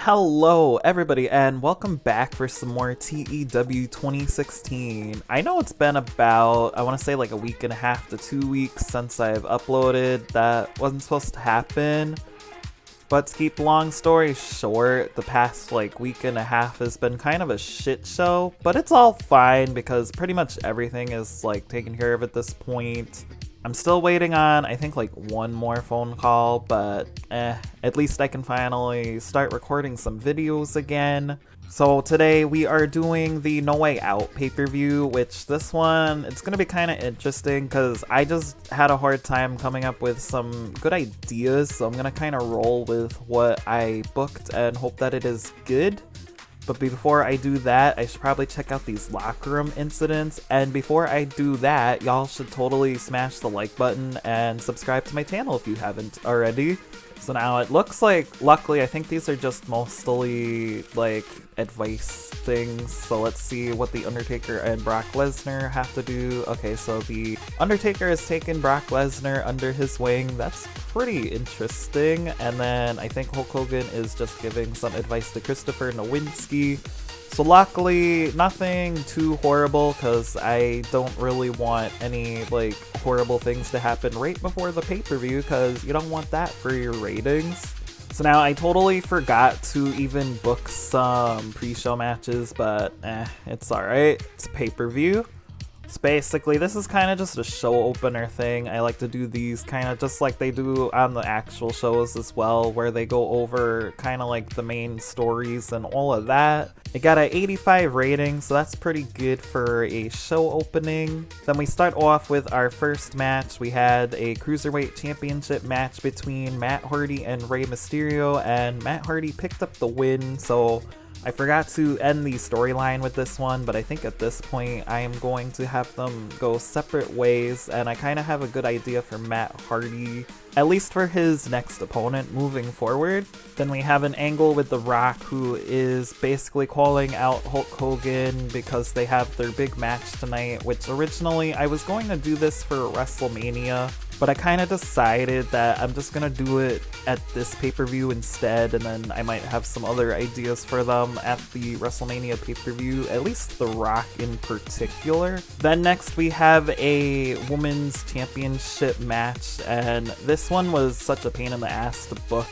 Hello everybody and welcome back for some more TEW 2016. I know it's been about, I want to say like a week and a half to 2 weeks since I've uploaded. That wasn't supposed to happen. But to keep the long story short, the past like week and a half has been kind of a shit show. But it's all fine because pretty much everything is like taken care of at this point. I'm still waiting on, I think, like one more phone call, but at least I can finally start recording some videos again. So today we are doing the No Way Out pay-per-view, which this one, it's going to be kind of interesting because I just had a hard time coming up with some good ideas, so I'm going to kind of roll with what I booked and hope that it is good. But before I do that, I should probably check out these locker room incidents. And before I do that, y'all should totally smash the like button and subscribe to my channel if you haven't already. So now it looks like, luckily, I think these are just mostly like advice things. So let's see what the Undertaker and Brock Lesnar have to do. Okay, so the Undertaker has taken Brock Lesnar under his wing. That's pretty interesting. And then I think Hulk Hogan is just giving some advice to Christopher Nowinski. So luckily, nothing too horrible because I don't really want any like horrible things to happen right before the pay-per-view because you don't want that for your ratings. So now I totally forgot to even book some pre-show matches, but it's alright. It's pay-per-view. So basically, this is kind of just a show opener thing. I like to do these kind of just like they do on the actual shows as well, where they go over kind of like the main stories and all of that. It got an 85 rating, so that's pretty good for a show opening. Then we start off with our first match. We had a Cruiserweight Championship match between Matt Hardy and Rey Mysterio, and Matt Hardy picked up the win, so I forgot to end the storyline with this one, but I think at this point I am going to have them go separate ways, and I kind of have a good idea for Matt Hardy, at least for his next opponent moving forward. Then we have an angle with The Rock, who is basically calling out Hulk Hogan because they have their big match tonight, which originally I was going to do this for WrestleMania, but I kind of decided that I'm just going to do it at this pay-per-view instead, and then I might have some other ideas for them at the WrestleMania pay-per-view, at least The Rock in particular. Then next we have a Women's Championship match, and this one was such a pain in the ass to book.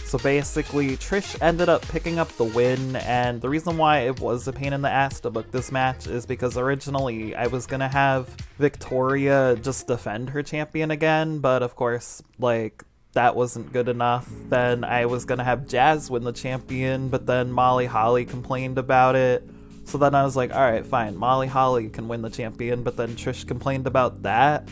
So basically, Trish ended up picking up the win, and the reason why it was a pain in the ass to book this match is because originally I was gonna have Victoria just defend her champion again, but of course, like, that wasn't good enough. Then I was gonna have Jazz win the champion, but then Molly Holly complained about it. So then I was like, alright, fine, Molly Holly can win the champion, but then Trish complained about that.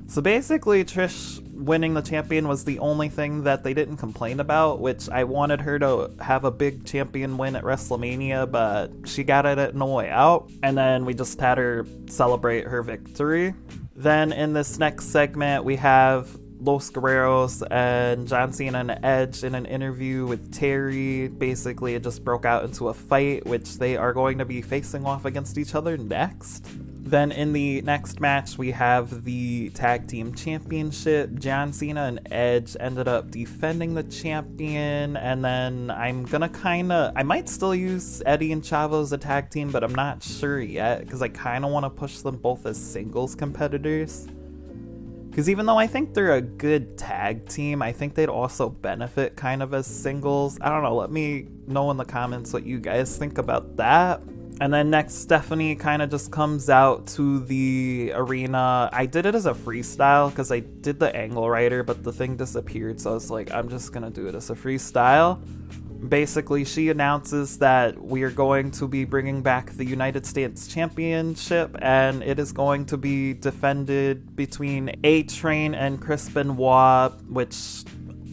So basically, Trish winning the champion was the only thing that they didn't complain about, which I wanted her to have a big champion win at WrestleMania, but she got it at No Way Out, and then we just had her celebrate her victory. Then in this next segment, we have Los Guerreros and John Cena and Edge in an interview with Terry. Basically, it just broke out into a fight, which they are going to be facing off against each other next. Then in the next match, we have the Tag Team Championship. John Cena and Edge ended up defending the champion, and then I'm gonna I might still use Eddie and Chavo as a tag team, but I'm not sure yet, because I kind of want to push them both as singles competitors. Because even though I think they're a good tag team, I think they'd also benefit kind of as singles. I don't know, let me know in the comments what you guys think about that. And then next, Stephanie kind of just comes out to the arena. I did it as a freestyle because I did the angle writer, but the thing disappeared, so I was like, I'm just gonna do it as a freestyle. Basically, she announces that we are going to be bringing back the United States Championship, and it is going to be defended between A-Train and Chris Benoit, which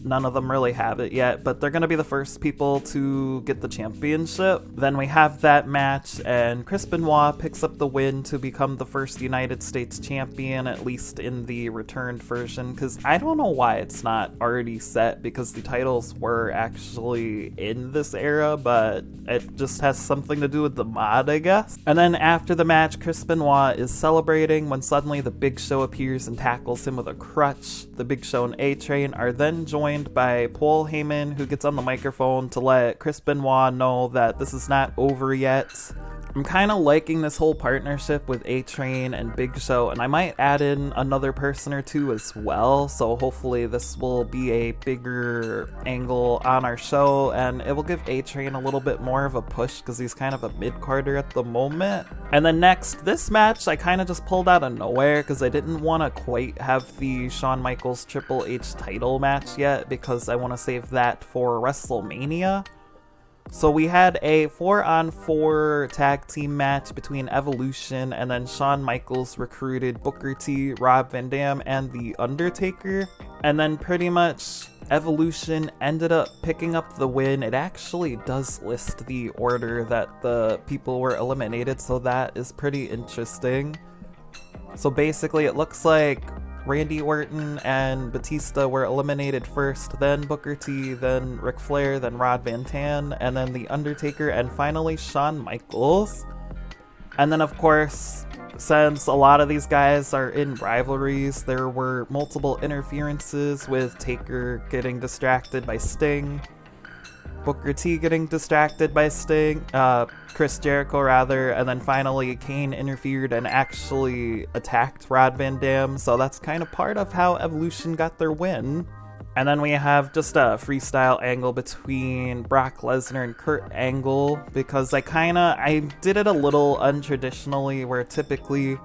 none of them really have it yet, but they're going to be the first people to get the championship. Then we have that match, and Chris Benoit picks up the win to become the first United States champion, at least in the returned version, because I don't know why it's not already set, because the titles were actually in this era, but it just has something to do with the mod, I guess. And then after the match, Chris Benoit is celebrating when suddenly the Big Show appears and tackles him with a crutch. The Big Show and A-Train are then joined joined by Paul Heyman, who gets on the microphone to let Chris Benoit know that this is not over yet. I'm kind of liking this whole partnership with A-Train and Big Show, and I might add in another person or two as well, so hopefully this will be a bigger angle on our show, and it will give A-Train a little bit more of a push because he's kind of a mid-carder at the moment. And then next, this match I kind of just pulled out of nowhere because I didn't want to quite have the Shawn Michaels Triple H title match yet because I want to save that for WrestleMania. So we had a 4-on-4 tag team match between Evolution, and then Shawn Michaels recruited Booker T, Rob Van Dam, and The Undertaker. And then pretty much Evolution ended up picking up the win. It actually does list the order that the people were eliminated, so that is pretty interesting. So basically it looks like Randy Orton and Batista were eliminated first, then Booker T, then Ric Flair, then Rod Van Dam, and then The Undertaker, and finally Shawn Michaels. And then of course, since a lot of these guys are in rivalries, there were multiple interferences with Taker getting distracted by Sting, Booker T getting distracted by Sting, Chris Jericho rather, and then finally Kane interfered and actually attacked Rod Van Dam, so that's kind of part of how Evolution got their win. And then we have just a freestyle angle between Brock Lesnar and Kurt Angle, because I did it a little untraditionally, where typically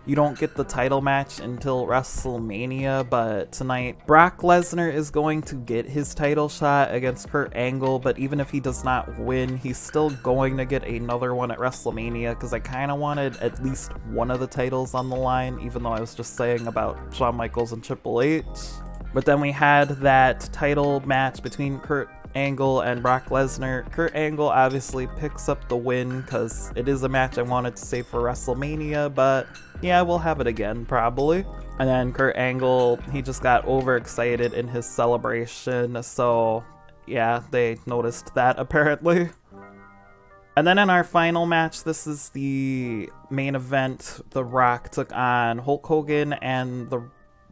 you don't get the title match until WrestleMania, but tonight Brock Lesnar is going to get his title shot against Kurt Angle, but even if he does not win, he's still going to get another one at WrestleMania, because I kind of wanted at least one of the titles on the line, even though I was just saying about Shawn Michaels and Triple H. But then we had that title match between Kurt Angle and Brock Lesnar. Kurt Angle obviously picks up the win because it is a match I wanted to save for WrestleMania, but yeah, we'll have it again probably. And then Kurt Angle, he just got overexcited in his celebration, so yeah, they noticed that apparently. And then in our final match, this is the main event. The Rock took on Hulk Hogan, and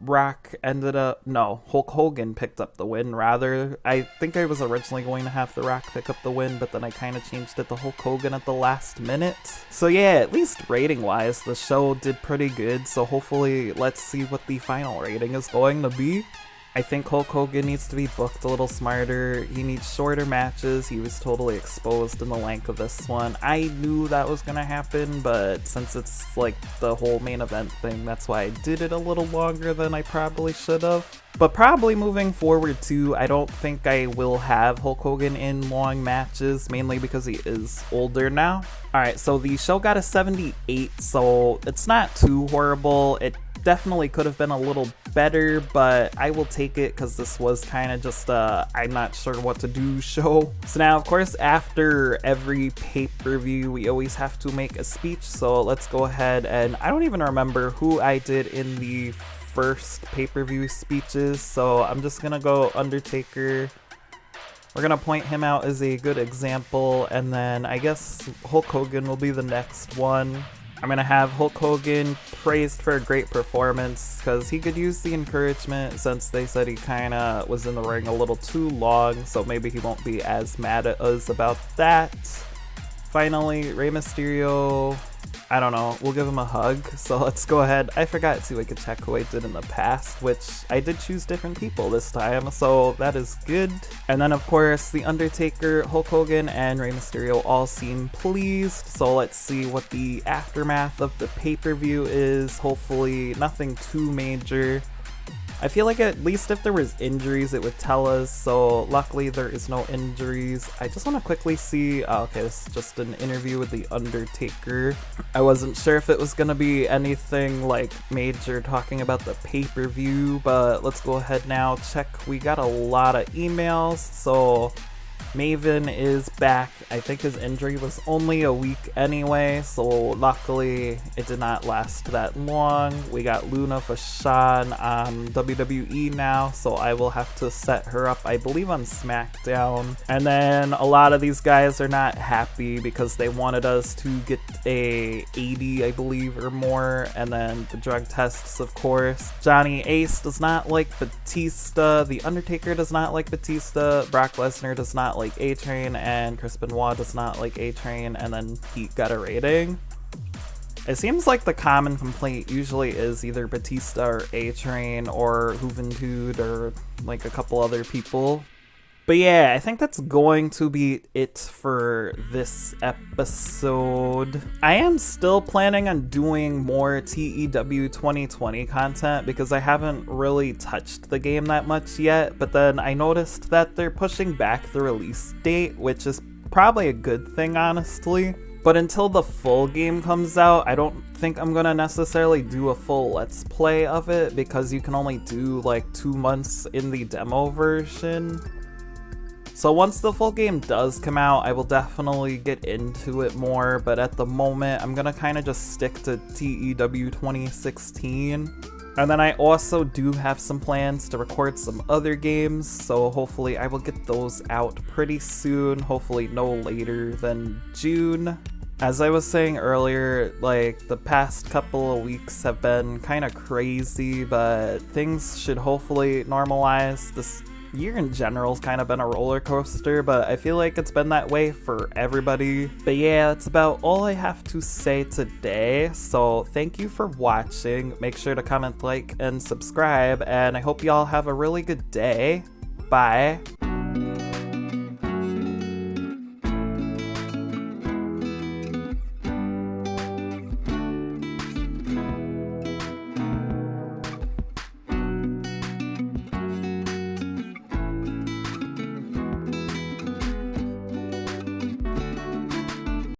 Hulk Hogan picked up the win, rather. I think I was originally going to have The Rock pick up the win, but then I kind of changed it to Hulk Hogan at the last minute. So yeah, at least rating-wise, the show did pretty good, so hopefully let's see what the final rating is going to be. I think Hulk Hogan needs to be booked a little smarter. He needs shorter matches. He was totally exposed in the length of this one. I knew that was gonna happen, but since it's like the whole main event thing, that's why I did it a little longer than I probably should have. But probably moving forward too, I don't think I will have Hulk Hogan in long matches, mainly because he is older now. Alright, so the show got a 78, so it's not too horrible. It definitely could have been a little better, but I will take it because this was kind of just I'm not sure what to do show. So now, of course, after every pay-per-view, we always have to make a speech, so let's go ahead, and I don't even remember who I did in the first pay-per-view speeches, so I'm just gonna go Undertaker. We're gonna point him out as a good example, and then I guess Hulk Hogan will be the next one. I'm gonna have Hulk Hogan praised for a great performance because he could use the encouragement since they said he kinda was in the ring a little too long, so maybe he won't be as mad at us about that. Finally, Rey Mysterio, I don't know, we'll give him a hug, so let's go ahead. I forgot too, I could check who I did in the past, which I did choose different people this time, so that is good. And then of course, The Undertaker, Hulk Hogan, and Rey Mysterio all seem pleased, so let's see what the aftermath of the pay-per-view is. Hopefully nothing too major. I feel like at least if there was injuries, it would tell us, so luckily there is no injuries. I just want to quickly see, okay, this is just an interview with The Undertaker. I wasn't sure if it was going to be anything like major talking about the pay-per-view, but let's go ahead now, check. We got a lot of emails, so Maven is back. I think his injury was only a week anyway, so luckily it did not last that long. We got Luna Fashan on WWE now, so I will have to set her up, I believe, on SmackDown. And then a lot of these guys are not happy because they wanted us to get a 80, I believe, or more, and then the drug tests, of course. Johnny Ace does not like Batista, The Undertaker does not like Batista, Brock Lesnar does not like A-Train, and Chris Benoit does not like A-Train, and then Pete got a rating. It seems like the common complaint usually is either Batista or A-Train or Juventud or like a couple other people. But yeah, I think that's going to be it for this episode. I am still planning on doing more TEW 2020 content because I haven't really touched the game that much yet, but then I noticed that they're pushing back the release date, which is probably a good thing, honestly. But until the full game comes out, I don't think I'm gonna necessarily do a full let's play of it because you can only do like 2 months in the demo version. So once the full game does come out, I will definitely get into it more, but at the moment, I'm gonna kind of just stick to TEW 2016. And then I also do have some plans to record some other games, so hopefully I will get those out pretty soon, hopefully no later than June. As I was saying earlier, like, the past couple of weeks have been kind of crazy, but things should hopefully normalize. This year in general has kind of been a roller coaster, but I feel like it's been that way for everybody. But yeah, that's about all I have to say today, so thank you for watching. Make sure to comment, like, and subscribe, and I hope y'all have a really good day. Bye.